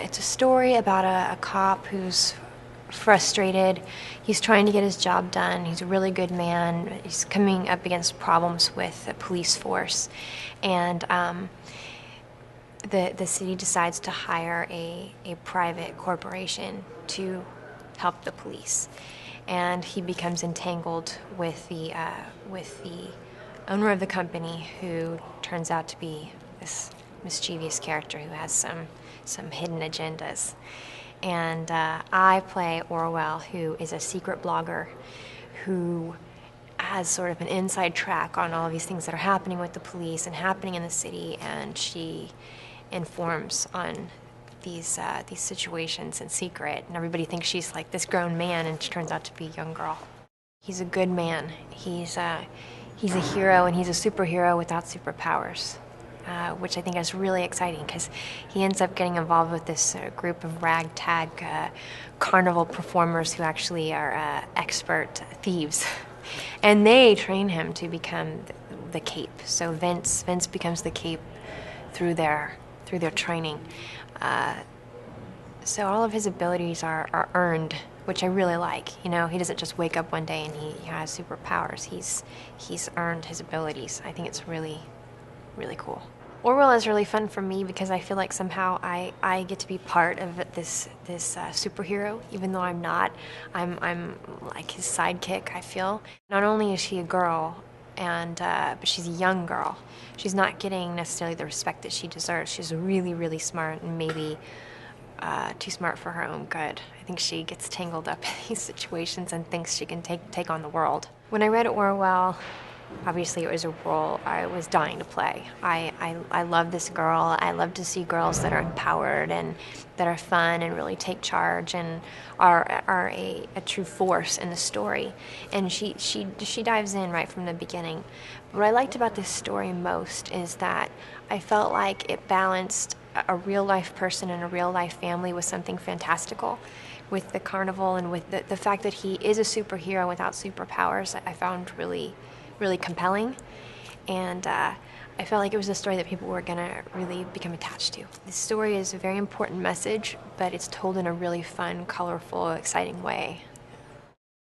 it's a story about a cop who's frustrated. He's trying to get his job done. He's a really good man. He's coming up against problems with the police force, and the city decides to hire a private corporation to help the police, and he becomes entangled with the owner of the company, who turns out to be this mischievous character who has some hidden agendas. And I play Orwell, who is a secret blogger who has sort of an inside track on all of these things that are happening with the police and happening in the city, and she informs on these situations in secret, and everybody thinks she's like this grown man, and she turns out to be a young girl. He's a good man. He's a hero, and he's a superhero without superpowers, which I think is really exciting, because he ends up getting involved with this group of ragtag carnival performers who actually are expert thieves, and they train him to become the Cape. So Vince becomes the Cape through their training. So all of his abilities are earned, which I really like. You know, he doesn't just wake up one day and he has superpowers. He's earned his abilities. I think it's really, really cool. Orwell is really fun for me because I feel like somehow I get to be part of this superhero, even though I'm not. I'm like his sidekick, I feel. Not only is she a girl, but she's a young girl. She's not getting necessarily the respect that she deserves. She's really, really smart, and maybe too smart for her own good. I think she gets tangled up in these situations and thinks she can take on the world. When I read Orwell, obviously it was a role I was dying to play. I love this girl. I love to see girls that are empowered and that are fun and really take charge and are a true force in the story. And she dives in right from the beginning. What I liked about this story most is that I felt like it balanced a real life person and a real life family with something fantastical, with the carnival and with the fact that he is a superhero without superpowers. I found really compelling, and I felt like it was a story that people were going to really become attached to. This story is a very important message, but it's told in a really fun, colorful, exciting way.